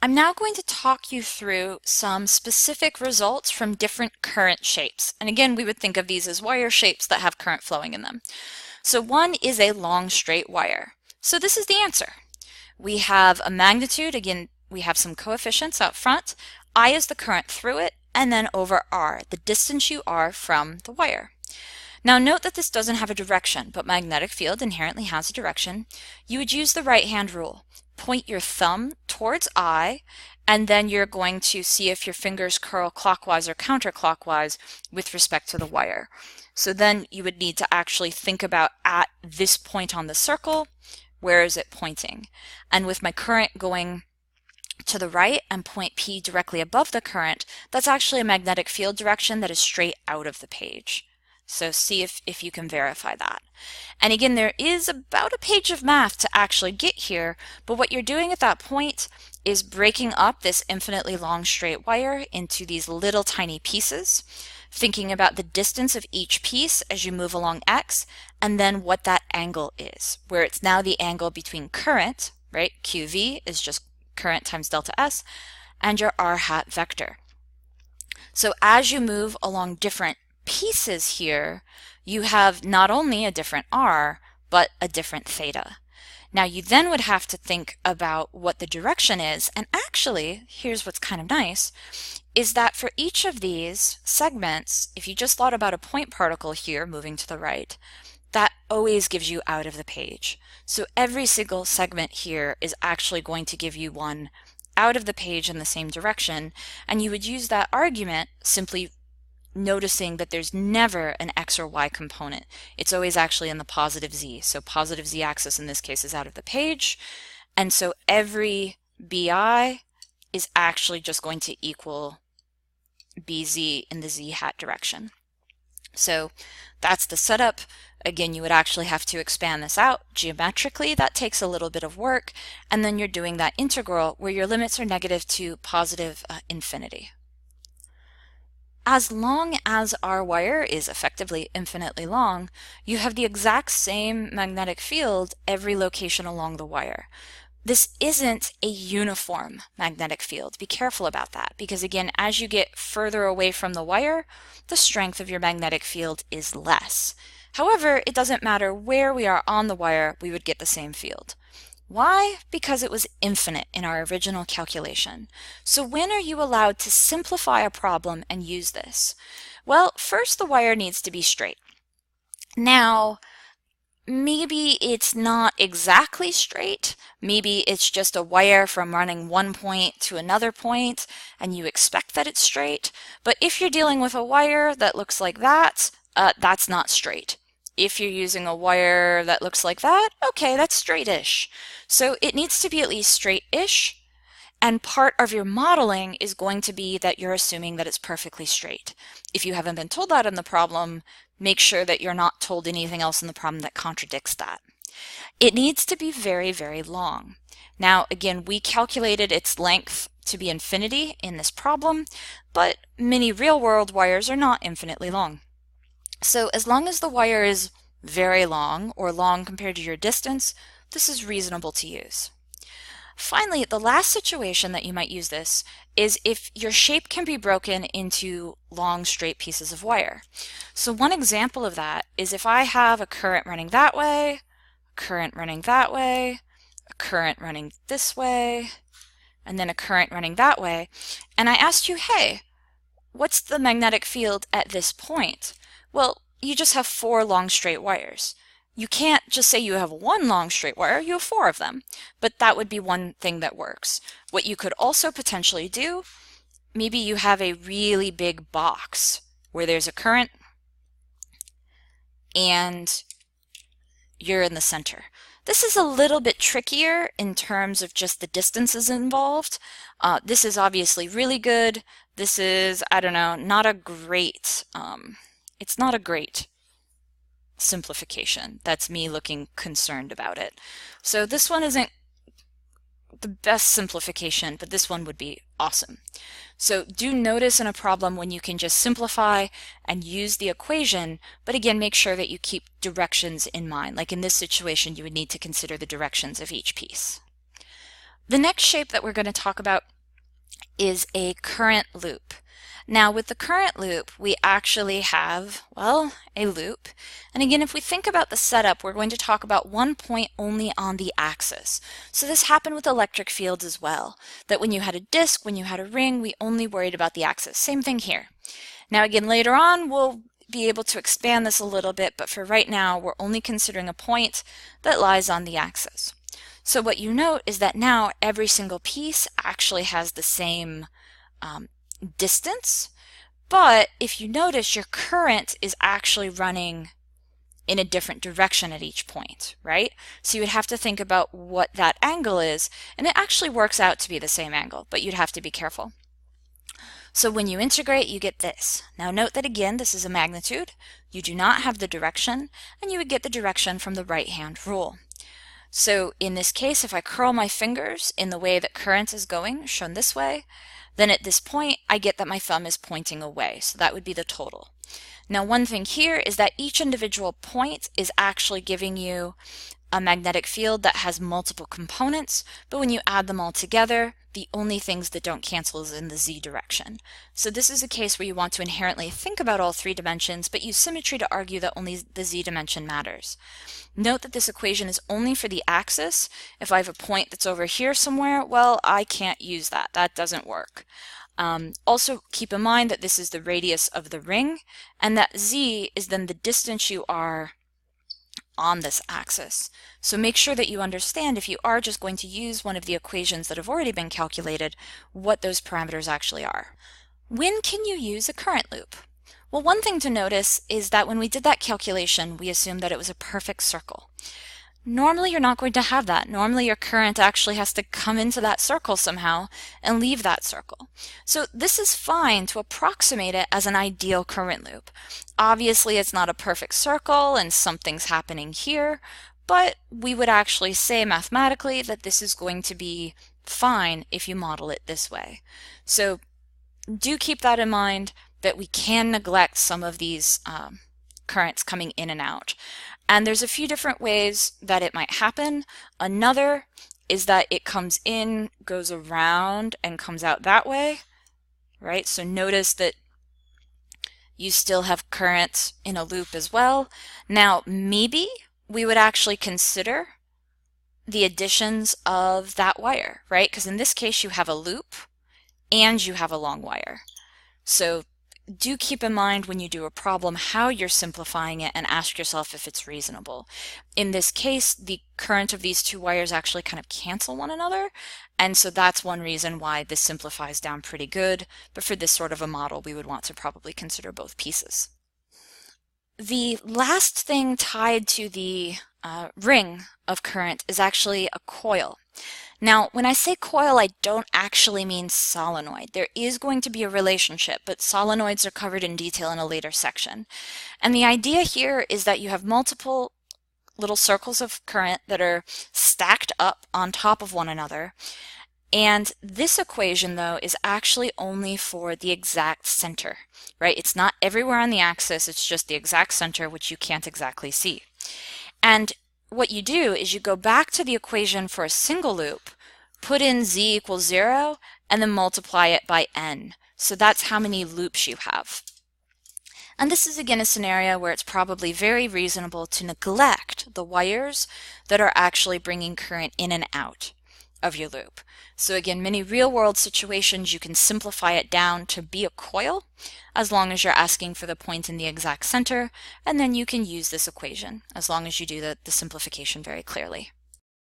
I'm now going to talk you through some specific results from different current shapes. And again, we would think of these as wire shapes that have current flowing in them. So one is a long straight wire. So this is the answer. We have a magnitude, again, we have some coefficients out front. I is the current through it, and then over R, the distance you are from the wire. Now note that this doesn't have a direction, but magnetic field inherently has a direction. You would use the right hand rule. Point your thumb towards I, and then you're going to see if your fingers curl clockwise or counterclockwise with respect to the wire. So then you would need to actually think about at this point on the circle, where is it pointing? And with my current going to the right and point P directly above the current, that's actually a magnetic field direction that is straight out of the page. So see if you can verify that. And again, there is about a page of math to actually get here, but what you're doing at that point is breaking up this infinitely long straight wire into these little tiny pieces, thinking about the distance of each piece as you move along X, and then what that angle is, where it's now the angle between current, right? QV is just current times delta S, and your R hat vector. So as you move along different pieces here, you have not only a different R, but a different theta. Now you then would have to think about what the direction is, and actually, here's what's kind of nice, is that for each of these segments, if you just thought about a point particle here moving to the right, that always gives you out of the page. So every single segment here is actually going to give you one out of the page in the same direction, and you would use that argument simply noticing that there's never an X or Y component. It's always actually in the positive Z. So positive Z axis in this case is out of the page. And so every BI is actually just going to equal BZ in the Z hat direction. So that's the setup. Again, you would actually have to expand this out geometrically. That takes a little bit of work. And then you're doing that integral where your limits are negative to positive infinity. As long as our wire is effectively infinitely long, you have the exact same magnetic field every location along the wire. This isn't a uniform magnetic field. Be careful about that because again, as you get further away from the wire, the strength of your magnetic field is less. However, it doesn't matter where we are on the wire, we would get the same field. Why? Because it was infinite in our original calculation. So when are you allowed to simplify a problem and use this? Well, first the wire needs to be straight. Now, maybe it's not exactly straight. Maybe it's just a wire from running one point to another point and you expect that it's straight. But if you're dealing with a wire that looks like that, that's not straight. If you're using a wire that looks like that, okay, that's straight-ish. So it needs to be at least straight-ish, and part of your modeling is going to be that you're assuming that it's perfectly straight. If you haven't been told that in the problem, make sure that you're not told anything else in the problem that contradicts that. It needs to be very, very long. Now, again, we calculated its length to be infinity in this problem, but many real-world wires are not infinitely long. So as long as the wire is very long or long compared to your distance, this is reasonable to use. Finally, the last situation that you might use this is if your shape can be broken into long straight pieces of wire. So one example of that is if I have a current running that way, a current running that way, a current running this way, and then a current running that way, and I asked you, hey, what's the magnetic field at this point? Well, you just have 4 long straight wires. You can't just say you have one long straight wire, you have 4 of them. But that would be one thing that works. What you could also potentially do, maybe you have a really big box where there's a current and you're in the center. This is a little bit trickier in terms of just the distances involved. This is obviously really good. This is, I don't know, not a great, it's not a great simplification. That's me looking concerned about it. So this one isn't the best simplification, but this one would be awesome. So do notice in a problem when you can just simplify and use the equation, but again, make sure that you keep directions in mind. Like in this situation, you would need to consider the directions of each piece. The next shape that we're going to talk about is a current loop. Now with the current loop, we actually have, well, a loop. And again, if we think about the setup, we're going to talk about one point only on the axis. So this happened with electric fields as well, that when you had a disk, when you had a ring, we only worried about the axis. Same thing here. Now again, later on, we'll be able to expand this a little bit, but for right now, we're only considering a point that lies on the axis. So what you note is that now every single piece actually has the same distance, but if you notice, your current is actually running in a different direction at each point, right? So you would have to think about what that angle is, and it actually works out to be the same angle, but you'd have to be careful. So when you integrate, you get this. Now note that again, this is a magnitude. You do not have the direction, and you would get the direction from the right-hand rule. So in this case, if I curl my fingers in the way that current is going, shown this way, then at this point, I get that my thumb is pointing away. So that would be the total. Now, one thing here is that each individual point is actually giving you a magnetic field that has multiple components, but when you add them all together, the only things that don't cancel is in the z direction. So this is a case where you want to inherently think about all three dimensions, but use symmetry to argue that only the z dimension matters. Note that this equation is only for the axis. If I have a point that's over here somewhere, well, I can't use that. That doesn't work. Also keep in mind that this is the radius of the ring, and that z is then the distance you are on this axis. So make sure that you understand, if you are just going to use one of the equations that have already been calculated, what those parameters actually are. When can you use a current loop? Well, one thing to notice is that when we did that calculation, we assumed that it was a perfect circle. Normally you're not going to have that. Normally your current actually has to come into that circle somehow and leave that circle. So this is fine to approximate it as an ideal current loop. Obviously it's not a perfect circle and something's happening here, but we would actually say mathematically that this is going to be fine if you model it this way. So do keep that in mind, that we can neglect some of these currents coming in and out. And there's a few different ways that it might happen. Another is that it comes in, goes around, and comes out that way, right? So notice that you still have current in a loop as well. Now, maybe we would actually consider the additions of that wire, right? Because in this case, you have a loop and you have a long wire. So do keep in mind when you do a problem how you're simplifying it and ask yourself if it's reasonable. In this case, the current of these two wires actually kind of cancel one another, and so that's one reason why this simplifies down pretty good, but for this sort of a model, we would want to probably consider both pieces. The last thing tied to the ring of current is actually a coil. Now, when I say coil, I don't actually mean solenoid. There is going to be a relationship, but solenoids are covered in detail in a later section. And the idea here is that you have multiple little circles of current that are stacked up on top of one another. And this equation, though, is actually only for the exact center, right? It's not everywhere on the axis, it's just the exact center, which you can't exactly see. And what you do is you go back to the equation for a single loop, put in z equals 0, and then multiply it by n. So that's how many loops you have. And this is again a scenario where it's probably very reasonable to neglect the wires that are actually bringing current in and out of your loop. So again, many real-world situations you can simplify it down to be a coil as long as you're asking for the point in the exact center, and then you can use this equation as long as you do the simplification very clearly.